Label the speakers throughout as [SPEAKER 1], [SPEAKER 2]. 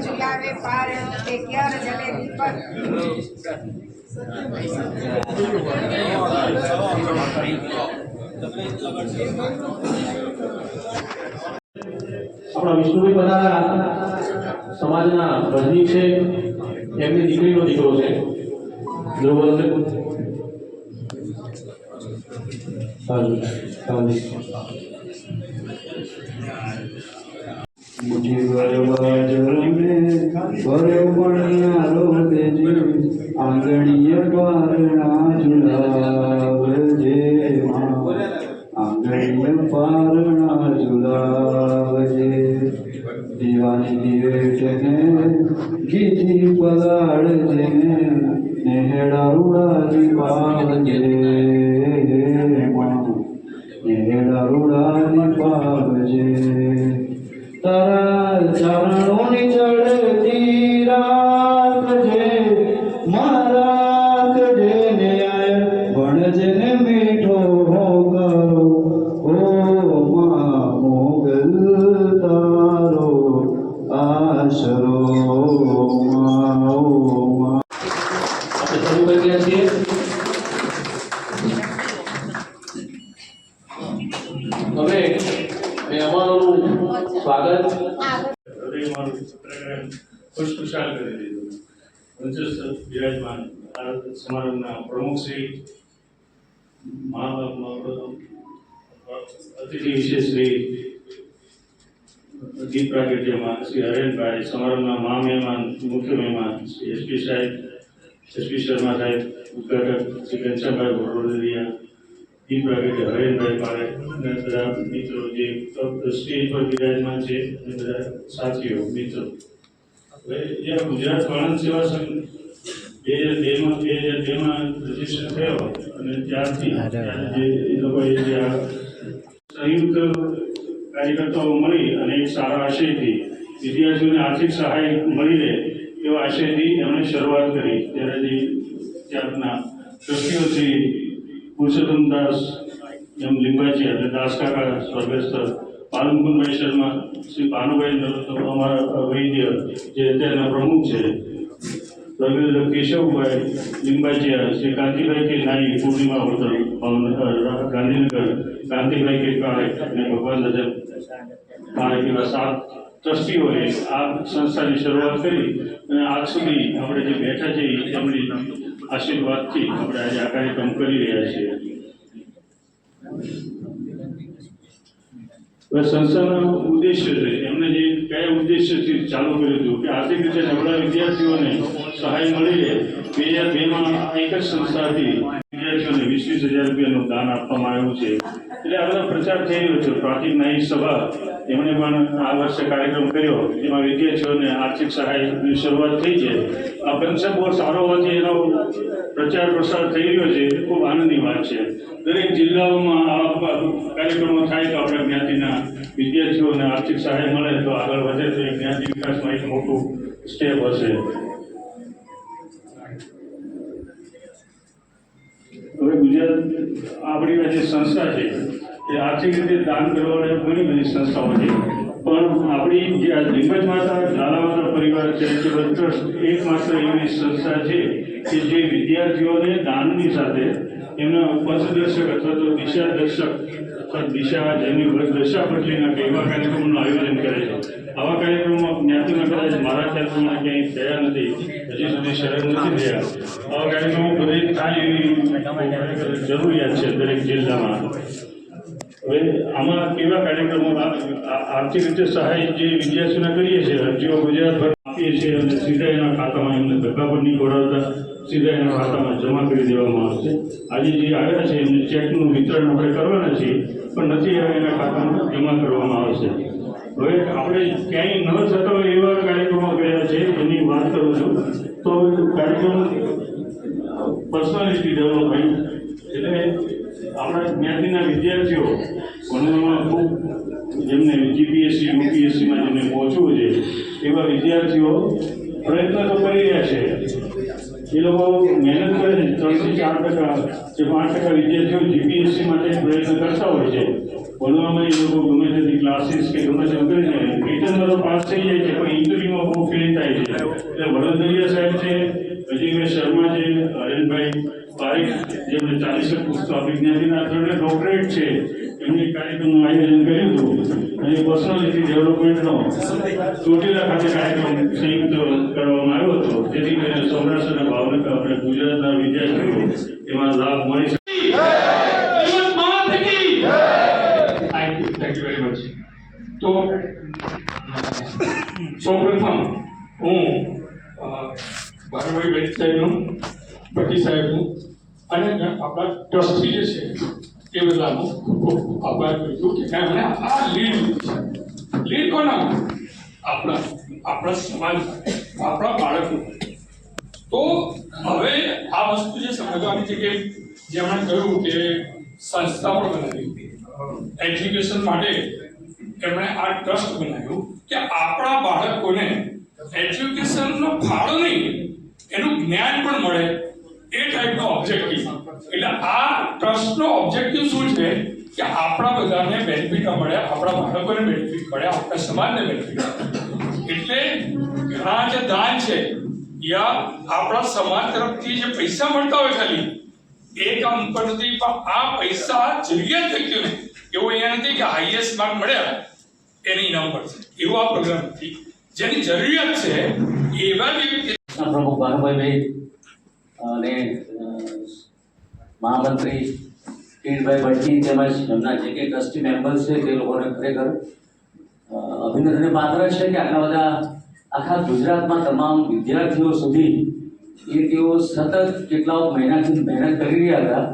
[SPEAKER 1] झुलावे पार ते क्यार जलेबी पर
[SPEAKER 2] अपना विष्णुभाई पधारा समाजना भजनी है एमनी दीकरीनो दीकरो है द्रौपदी
[SPEAKER 3] मुझे आंगणीय पारणा झुलावजे आंगणीय पारणा झुलावजे दीवानी दिवेटने गीती पगाड़जे नेहड़ा उड़ादी पावजे नेहड़ा उड़ादी पावजे तारा चरणों चढ़ती रात जे महाराज जे न्याय भणज ने मीठो हो करो ओ मां मोगल तारो आशरो मां ओ मां
[SPEAKER 2] આપણે શરૂ કરી રહ્યા છીએ હવે મેં અમારું સ્વાગત
[SPEAKER 4] ખુશખુશાલ કરી દીધું મંચસ્થ બિરાજમાન સમારંભના પ્રમુખ શ્રી અતિથિ વિશેષ શ્રી દીપ પ્રાગટ્યમાં શ્રી હરેનભાઈ, સમારંભના મહામહેમાન મુખ્ય મહેમાન શ્રી એસપી સાહેબ, એસપી શર્મા સાહેબ, ઉદ્ઘાટક શ્રી ઘનશ્યામભાઈ ભોરવડિયા, દીપ પ્રાગટ્ય હરેનભાઈ પારે અને બધા મિત્રો જે સ્ટેજ પર બિરાજમાન છે અને બધા સાથીઓ મિત્રો. હવે જે ગુજરાત વાણંદ સેવા સંઘ 2002માં રજીસ્ટર થયો અને ત્યારથી જે એ લોકોએ જે આ સંયુક્ત કાર્યકર્તાઓ મળી અને એક સારા આશયથી વિદ્યાર્થીઓને આર્થિક સહાય મળી રહે એવા આશયથી એમણે શરૂઆત કરી. ત્યારે જે ત્યારના ટ્રસ્ટીઓ શ્રી પુરુષોત્તમદાસ એમ લીંબાજી અને દાસકાકા સ્વર્ગસ્થ પાલનકુંભાઈ શર્મા, શ્રી ભાનુભાઈ નરોત્તમ અમારા વૈદ્ય જે અત્યારના પ્રમુખ છે, સ્વર્ગસ્થ કેશવભાઈ લીંબાજીયા, શ્રી કાંતિભાઈ કે નાઈ પૂર્ણિમા હોટલ ગાંધીનગર, કાંતિભાઈ કે કાળે અને ભગવાન દજન કાળે એવા 7 ટ્રસ્ટીઓએ આ સંસ્થાની શરૂઆત કરી અને આજ સુધી આપણે જે બેઠા છીએ તેમની આશીર્વાદથી આપણે આજે આ કાર્યક્રમ કરી રહ્યા છીએ. સંસ્થાનો ઉદ્દેશ્ય છે એમને જે કયા ઉદ્દેશ્યથી ચાલુ કર્યું હતું કે આર્થિક રીતે નબળા વિદ્યાર્થીઓને સહાય મળી રહે. 2002માં એક જ સંસ્થાથી વિદ્યાર્થીઓને 20,000 રૂપિયાનું દાન આપવામાં આવ્યું છે. એટલે આ બધા પ્રચાર થઈ રહ્યો છે. પ્રાથમિક ન્યાયિક સભા એમણે પણ આ વર્ષે કાર્યક્રમ કર્યો, એમાં વિદ્યાર્થીઓને આર્થિક સહાયની શરૂઆત થઈ છે. આ કન્સેપ્ટ બહુ સારો હોવાથી એનો પ્રચાર પ્રસાર થઈ રહ્યો છે, ખૂબ આનંદની વાત છે. દરેક જિલ્લાઓમાં આવા કાર્યક્રમો થાય તો આપણા જ્ઞાતિના વિદ્યાર્થીઓને આર્થિક સહાય મળે તો આગળ વધે તો એ જ્ઞાતિ વિકાસમાં એક મોટું સ્ટેપ હશે. હવે ગુજરાત આપણી જે સંસ્થા છે એ આર્થિક રીતે દાન કરવાની ઘણી બધી સંસ્થાઓ છે, પણ આપણી જે આ લીંબજ માતા લાલા માતા પરિવાર ચેરિટેબલ ટ્રસ્ટ એકમાત્ર એવી સંસ્થા છે કે જે વિદ્યાર્થીઓને દાનની સાથે એમના પથદર્શક અથવા તો દિશાદર્શક અથવા દિશા જેમની દશા બદલીના એવા કાર્યક્રમોનું આયોજન કરે છે. આવા કાર્યક્રમો જ્ઞાતિમાં કદાચ મારા ખ્યાલ પ્રમાણે ક્યાંય થયા નથી, હજી સુધી શરત નથી થયા. આવા કાર્યક્રમો બધે થાય એવી જરૂરિયાત છે દરેક જિલ્લામાં. હવે આમાં કેવા કાર્યક્રમો આર્થિક રીતે સહાય જે વિદ્યાર્થીઓને કરીએ છીએ, અરજીઓ ગુજરાતભર આપીએ છીએ અને સીધા એના ખાતામાં એમને ધક્કા પર નહીં ખોડાવતા સીધા એના ખાતામાં જમા કરી દેવામાં આવશે. આજે જે આવ્યા છે એમને ચેકનું વિતરણ આપણે કરવાના છીએ, પણ નથી આવ્યા એના ખાતામાં જમા કરવામાં આવશે. હવે આપણે ક્યાંય ન થતા હોય એવા કાર્યક્રમો કર્યા છે એની વાત કરું છું. તો કાર્યક્રમ પર્સનાલિટી ડેવલપમેન્ટ એટલે આપણા જ્ઞાતિના વિદ્યાર્થીઓ ભણવામાં ખૂબ જેમને જીપીએસસી યુપીએસસીમાં જેમને પહોંચવું છે એવા વિદ્યાર્થીઓ પ્રયત્ન તો કરી રહ્યા છે. એ લોકો મહેનત કરે છે. 3 થી 4% જે 5% વિદ્યાર્થીઓ જીપીએસસી માટે પ્રયત્ન કરતા હોય છે, ભણવામાં એ લોકો ગમે તે ક્લાસીસ કે ગમે તે કરીને રિટર્નમાં તો પાસ થઈ જાય છે, પણ ઇન્ટરવ્યુમાં બહુ ફેલ થાય છે. એટલે વડોદરિયા સાહેબ છે, અજયભાઈ શર્મા છે, હરેશભાઈ પારેખ, જેમણે 40 પુસ્તક વિજ્ઞાનના ત્રણે ડોક્ટરેટ છે, એમને કાર્યક્રમનું આયોજન કર્યું હતું અને પર્સનાલિટી ડેવલપમેન્ટનો ચોટીલા ખાતે કાર્યક્રમ સંયુક્ત કરવામાં આવ્યો હતો, જેથી કરીને સૌરાષ્ટ્ર અને ભાવનગર આપણે ગુજરાતના વિદ્યાર્થીઓ એમાં લાભ મળી શકે.
[SPEAKER 5] Thank you very much. તો સૌપ્રથમ હું બારુભાઈ બેન સાહેબનું, ભટ્ટી સાહેબનું અને આપણા ટ્રસ્ટી જે છે એ બધાનો ખૂબ ખૂબ આભાર કરું છું કે મને આ લીડ કોના આપણા સમાજ, આપણા બાળકો. તો હવે આ વસ્તુ જે સમજવાની છે કે જેમણે કહ્યું કે સંસ્થા પણ બનાવી એજ્યુકેશન માટે, એમણે આ ટ્રસ્ટ બનાવ્યું કે આપણા બાળકોને એજ્યુકેશનનો ફાળો નહીં, એનું જ્ઞાન પણ મળે, એ ટાઈપનો ઓબ્જેક્ટિવ. એટલે આ ટ્રસ્ટનો ઓબ્જેક્ટિવ શું છે કે આપણા બધાને બેનિફિટ મળે, આપણા બાળકોને બેનિફિટ મળે, આપણા સમાજને બેનિફિટ મળે. એટલે ઘણા જે દાન છે યા આપણા સમાજ તરફથી જે પૈસા મળતા હોય ખાલી એ કામ ઉપર નથી, પણ આ પૈસા જરૂરિયાત વ્યક્તિઓને, એવું અહીંયા નથી કે હાઈએસ્ટ માર્ક મળ્યા એને ઇનામ મળશે, એવો આ પ્રોગ્રામ નથી. જેની જરૂરિયાત છે એવા વ્યક્તિ
[SPEAKER 6] પ્રમુખ ભાનુભાઈ અને મહામંત્રી કિરીટભાઈ ભટ્ટી તેમજ એમના જે કંઈ ટ્રસ્ટી મેમ્બર્સ છે તે લોકોને ખરેખર અભિનંદનને પાત્ર છે કે આટલા બધા આખા ગુજરાતમાં તમામ વિદ્યાર્થીઓ સુધી એ તેઓ સતત કેટલા મહિનાથી મહેનત કરી રહ્યા હતા,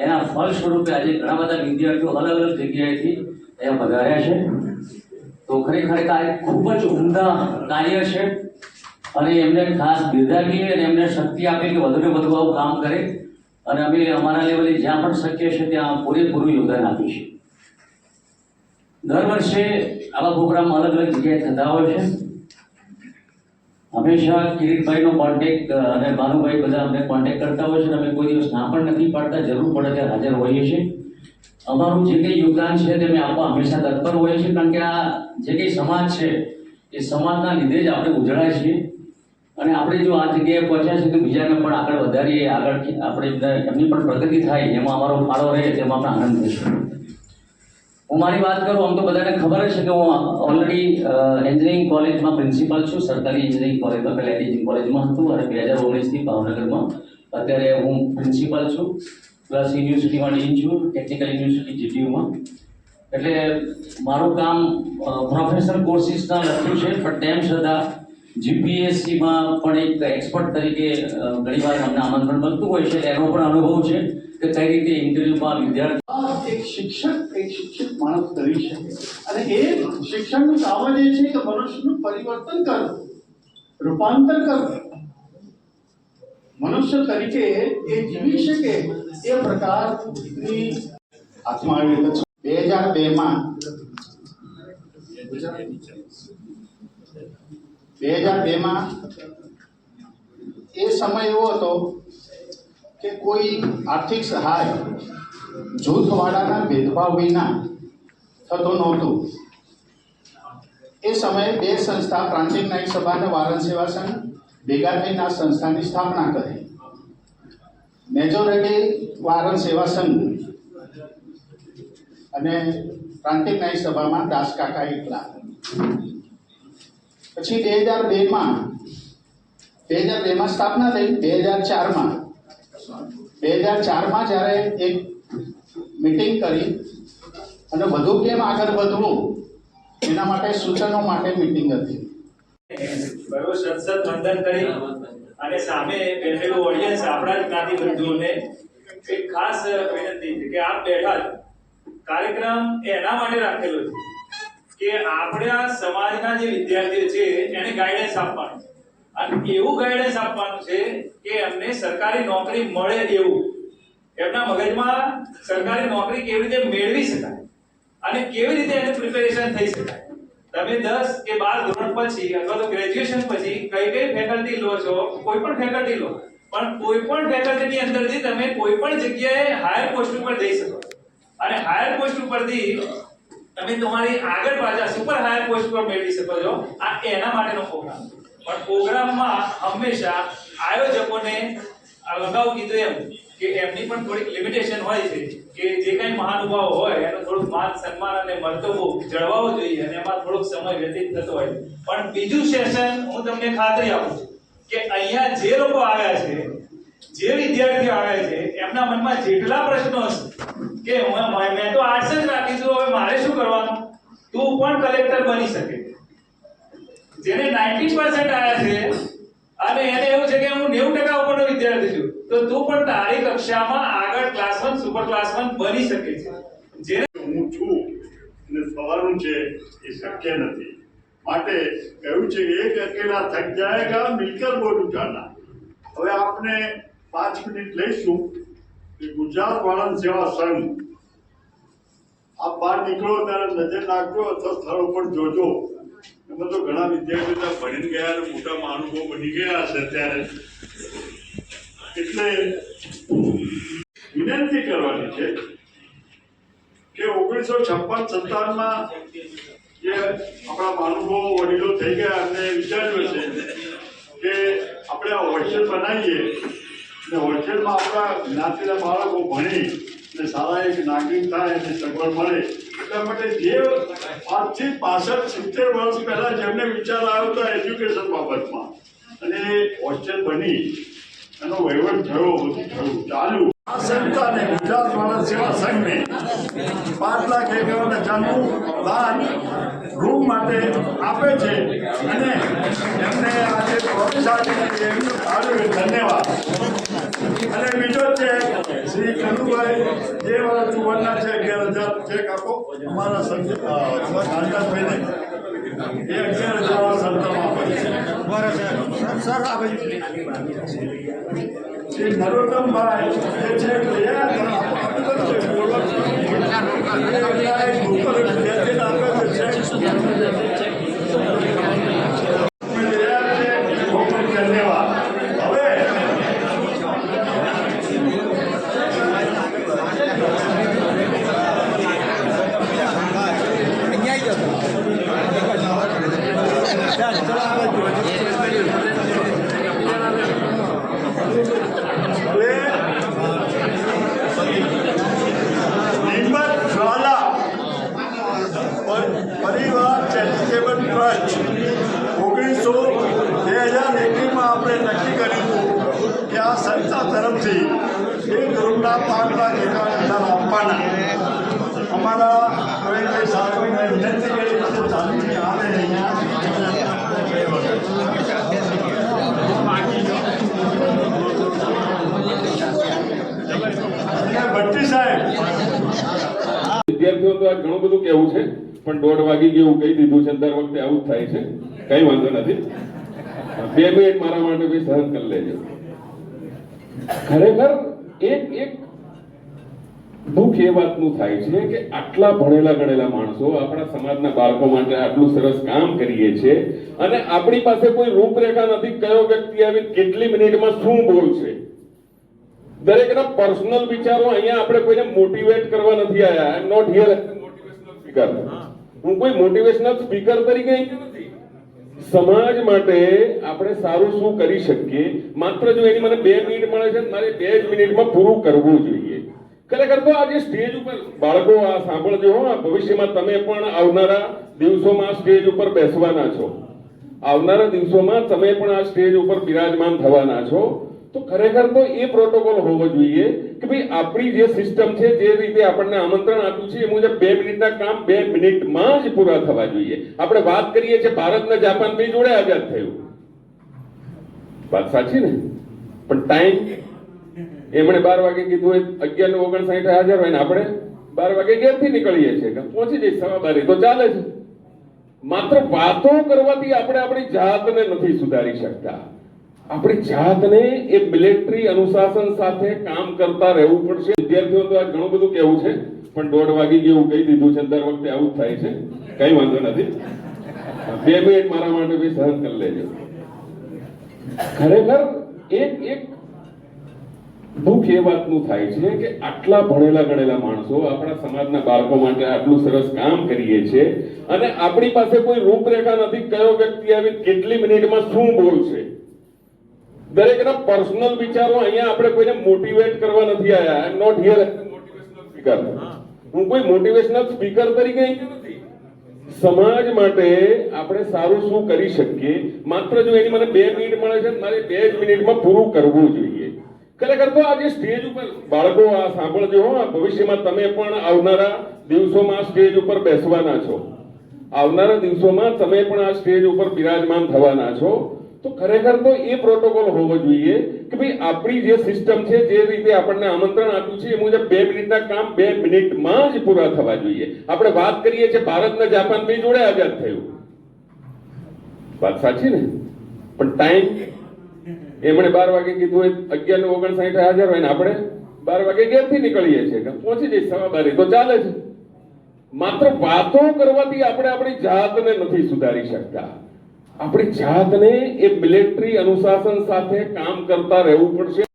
[SPEAKER 6] એના ફળ સ્વરૂપે આજે ઘણા બધા વિદ્યાર્થીઓ અલગ અલગ જગ્યાએથી અહીંયા પધાર્યા છે. તો ખરેખર આ એક ખૂબ જ ઉમદા કાર્ય છે અને એમને ખાસ બિરદાવીએ અને એમને શક્તિ આપે કે વધુને વધુ આવું કામ કરે, અને અમે અમારા લેવલે જ્યાં પણ શક્ય છે ત્યાં પૂરેપૂરું યોગદાન આપીશું. દર વર્ષે આવા પ્રોગ્રામ અલગ અલગ જગ્યાએ થતા હોય છે. હંમેશા કિરીટભાઈનો કોન્ટેક્ટ અને ભાનુભાઈ બધા અમને કોન્ટેક્ટ કરતા હોય છે, અમે કોઈ દિવસ ના પણ નથી પાડતા, જરૂર પડે ત્યારે હાજર હોઈએ છીએ. અમારું જે કંઈ યોગદાન છે તે અમે આપવા હંમેશા તત્પર હોઈએ છીએ, કારણ કે આ જે કંઈ સમાજ છે એ સમાજના લીધે જ આપણે ઉજળાય છીએ, અને આપણે જો આ જગ્યાએ પહોંચ્યા છે તો બીજાને પણ આગળ વધારીએ, આગળ આપણે એમની પણ પ્રગતિ થાય, એમાં અમારો ફાળો રહે, તેમાં પણ આનંદ થશે. હું મારી વાત કરું, આમ તો બધાને ખબર જ છે કે હું ઓલરેડી એન્જિનિયરિંગ કોલેજમાં પ્રિન્સિપાલ છું, સરકારી એન્જિનિયરિંગ કોલેજમાં, પહેલાં એન્જિનિયરિંગ કોલેજમાં હતું અને 2019થી ભાવનગરમાં અત્યારે હું પ્રિન્સિપાલ છું, પ્લસ યુનિવર્સિટીમાં ડીન છું, ટેકનિકલ યુનિવર્સિટી જીટીયુમાં. એટલે મારું કામ પ્રોફેશનલ કોર્સિસના લખ્યું છે, પણ તેમ છતાં જીપીએસસીમાં પણ એક એક્સપર્ટ તરીકે ઘણીવાર અમને આમંત્રણ મળતું હોય છે, એનો પણ અનુભવ છે કે કઈ રીતે ઇન્ટરવ્યુમાં વિદ્યાર્થી
[SPEAKER 7] એક શિક્ષિત માણસ કરી શકે, અને એ શિક્ષણનું કામ જ એ છે કે મનુષ્યનું પરિવર્તન કરવું, રૂપાંતર કરવું, મનુષ્ય તરીકે એ જીવી શકે એ પ્રકારની હાથમાં આવી છે. 2002માં એ સમય એવો હતો કે કોઈ આર્થિક સહાય જૂથવાળાના ભેદભાવ વિના થતો નહોતું. એ સમયે બે સંસ્થા, પ્રાંતિક ન્યાયિક સભા અને વારણ સેવા સંઘ ભેગા થઈને આ સંસ્થાની સ્થાપના કરી. મેજોરિટી વારણ સેવા સંઘ અને પ્રાંતિક ન્યાયિક સભામાં દાસકાકા એકલા. પછી 2002માં સ્થાપના થઈ. 2004માં જ્યારે એક મીટિંગ કરી અને વધુ કેમ આગળ વધવું એના માટે સૂચનો માટે મીટિંગ હતી.
[SPEAKER 8] બરોબર, સત્સંગ વંદન કરી અને સામે બેઠેલું ઓડિયન્સ આપણા જ જ્ઞાતિ બંધુઓને એક ખાસ વિનંતી છે કે આપ બેઠા કાર્યક્રમ એના માટે રાખેલો છે કે આપણા સમાજના જે વિદ્યાર્થીઓ છે એને ગાઈડન્સ આપવાનું, અને એવું ગાઈડન્સ આપવાનું છે કે એમને સરકારી નોકરી મળે, એવું એમના મગજમાં સરકારી નોકરી કેવી રીતે મેળવી શકાય અને કેવી રીતે એનું પ્રિપેરેશન થઈ શકાય. તમે 10 કે 12 ધોરણ પછી અથવા તો ગ્રેજ્યુએશન પછી કઈ ફેકલ્ટી લો છો, કોઈ પણ ફેકલ્ટી લો, પણ કોઈ પણ ફેકલ્ટીની અંદરથી તમે કોઈ પણ જગ્યાએ હાયર પોસ્ટ ઉપર જઈ શકો, અને હાયર પોસ્ટ ઉપરથી તમે તમારી આગળ પાછા સુપર હાયર પોસ્ટ પર મેળવી શકો છો. આ એના માટેનો પ્રોગ્રામ. પણ પ્રોગ્રામમાં હંમેશા આયોજકોને અગાઉ કીધું એમ કે એમની પણ થોડીક લિમિટેશન હોય છે કે જે કંઈ મહાનુભાવ હોય એનું થોડુંક માન સન્માન અને મર્તબો જળવાવો જોઈએ અને એમાં થોડોક સમય વ્યતીત થતો હોય. પણ બીજું સેશન હું તમને ખાતરી આપું છું કે અહીંયા જે લોકો આવ્યા છે, જે વિદ્યાર્થીઓ આવ્યા છે, એમના મનમાં જેટલા પ્રશ્નો હશે કે મેં તો આર્ટ્સ જ રાખીશું, હવે મારે શું કરવાનું, તું પણ કલેક્ટર બની શકે. જેને 90% આવ્યા છે અને એને એવું છે કે હું 90% ઉપરનો વિદ્યાર્થી છું, તો તું પણ તારી કક્ષામાં આગળ ક્લાસ 1 સુપર ક્લાસ 1 બની શકે છે. જેને
[SPEAKER 9] હું છું અને થવાનું છે એ શક્ય નથી. માટે કહ્યું છે કે એક અકેલા થક જાયેગા મિલકર બોલ ઉઠાના. હવે આપણે 5 મિનિટ લઈશું કે ગુજરાત વાળંદ સેવા સંઘ, આપ બહાર નીકળો ત્યારે નજર નાખજો અથવા સ્થળો પર જોજો. એમાં તો ઘણા વિદ્યાર્થીઓ ભણીને ગયા અને મોટા મહાનુભાવ બની ગયા છે અત્યારે. એટલે વિનંતી કરવાની છે કે 1956-57માં જે આપણા મહાનુભાવો વડીલો થઈ ગયા અને વિચાર્યું છે કે આપણે આ હોસ્ટેલ બનાવીએ અને હોસ્ટેલમાં આપણા જ્ઞાતિના બાળકો ભણી અને સારા એક નાગરિક થાય અને સગવડ મળે. એટલા માટે જે આજથી 65-70 વર્ષ પહેલા જેમને વિચાર આવ્યો હતો એજ્યુકેશન બાબતમાં અને હોસ્ટેલ બની, એનો વહીવટ થયો, બધું થયું, ચાલ્યું. આ સંસ્થાને ગુજરાત વાળંદ સેવા સંઘને 5,51,000નું દાન રૂમ માટે આપે છે અને એમને આજે પ્રોમિસ આપી એમનું સારું ધન્યવાદ. અને બીજો છે શ્રી કનુભાઈ જે વાળા ચુવરના છે 11,000 ચેક આપો અમારા કાંતાભાઈને, એ 11,000 સંસ્થામાં આપે છે. સર આ શ્રી નરોત્તમભાઈ જે છે ધન્યવાદ. હવે પરિવાર ચેરિટેબલ ટ્રસ્ટ 2021માં આપણે નક્કી કર્યું કે આ સંસ્થા તરફથી એક રૂમના 5,51,000 આપવાના. અમારા કોઈ સાહેબને વિનંતી કરી છે ચાલીથી આવે અહીંયા ભટ્ટી સાહેબ.
[SPEAKER 10] વિદ્યાર્થીઓ તો આ ઘણું બધું કેવું છે પણ 1:30 વાગી ગયું કહી દીધું છે. દર વખતે આવું જ થાય છે, કઈ વાંધો નથી. 2 મિનિટ મારા માટે બી સહન કરી લેજો. ખરેખર એક દુઃખ એ વાતનું થાય છે કે આટલા ભણેલા ગણેલા માણસો આપણા સમાજના બાળકો માટે આટલું સરસ કામ કરીએ છીએ અને આપણી પાસે કોઈ રૂપરેખા નથી. કયો વ્યક્તિ આવી કેટલી મિનિટમાં શું બોલશે, દરેકના પર્સનલ વિચારો. અહીંયા આપણે કોઈને મોટિવેટ કરવા નથી આવ્યા. I am not here as a motivational speaker. હું કોઈ મોટિવેશનલ સ્પીકર તરીકે નથી. સમાજ માટે આપણે સારું શું કરી શકીએ, માત્ર જો એની મને 2 મિનિટ મળે છે મારે 2 જ મિનિટમાં પૂરું કરવું જોઈએ. ખરેખર તો આજે સ્ટેજ ઉપર બાળકો આ સાંભળજો, આ ભવિષ્યમાં તમે પણ આવનારા દિવસોમાં સ્ટેજ ઉપર બેસવાના છો, આવનારા દિવસોમાં તમે પણ આ સ્ટેજ ઉપર બિરાજમાન થવાના છો. તો ખરેખર તો એ પ્રોટોકોલ હોવો જોઈએ કે ભાઈ આપણી જે સિસ્ટમ છે, જે રીતે આપણને આમંત્રણ આપ્યું છે એ મુજબ 2 મિનિટના કામ 2 મિનિટમાં જ પૂરા થવા જોઈએ. આપણે વાત કરીએ છીએ ભારત ને જાપાન બે જોડે આઝાદ થયું, વાત સાચી ને? પણ ટાઈમ એમણે 12 વાગે કીધું હોય 11:59 હાજર હોય ને આપણે 12 વાગે ઘેરથી નીકળીએ છીએ કે પહોંચી જઈશ 12:15 તો ચાલે છે. માત્ર વાતો કરવાથી આપણે આપણી જાતને નથી સુધારી શકતા. આપણી જાતને એ મિલિટરી અનુશાસન સાથે કામ કરતા રહેવું પડશે. વિદ્યાર્થીઓ તો આ ઘણું બધું કેવું છે પણ 1:30 વાગી ગયું કહી દીધું છે. દર વખતે આવું જ થાય છે, કઈ વાંધો નથી. 2 મિનિટ મારા માટે બી સહન કરી લેજો. ખરેખર એક દુઃખ એ વાતનું થાય છે કે આટલા ભણેલા ગણેલા માણસો આપણા સમાજના બાળકો માટે આટલું સરસ કામ કરીએ છીએ અને આપણી પાસે કોઈ રૂપરેખા નથી, કયો વ્યક્તિ આવી કેટલી મિનિટમાં શું બોલશે. દરેકના પર્સનલ વિચારો અહીંયા આપણે કોઈને મોટિવેટ કરવા નથી આવ્યા. I am not here as a motivational speaker. હું કોઈ મોટિવેશનલ સ્પીકર તરીકે અહીંયા નથી. સમાજ માટે આપણે સારું શું કરી શકીએ, માત્ર જો એની મને 2 મિનિટ મળે છે મારે 2 જ મિનિટમાં પૂરું કરવું જોઈએ. ખરેખર તો આજે સ્ટેજ ઉપર બાળકો આ સાંભળજો, આ ભવિષ્યમાં તમે પણ આવનારા દિવસોમાં સ્ટેજ ઉપર બેસવાના છો, આવનારા દિવસોમાં તમે પણ આ સ્ટેજ ઉપર બિરાજમાન થવાના છો. તો ખરેખર તો એ પ્રોટોકોલ હોવો જોઈએ કે ભાઈ આપણી જે સિસ્ટમ છે, જે રીતે આપણને આમંત્રણ આપ્યું છે એ મુજબ 2 મિનિટના કામ 2 મિનિટમાં જ પૂરા થવા જોઈએ. આપણે વાત કરીએ છીએ ભારત ને જાપાન બે જોડે આઝાદ થયું, વાત સાચી ને? પણ ટાઈમ એમણે 12 વાગે કીધું હોય 11:59 હાજર હોય ને આપણે 12 વાગે ઘેરથી નીકળીએ છીએ કે પહોંચી જઈશ 12:15 તો ચાલે છે. માત્ર વાતો કરવાથી આપણે આપણી જાતને નથી સુધારી શકતા. આપણી જાતને એ મિલિટરી અનુશાસન સાથે કામ કરતા રહેવું પડશે.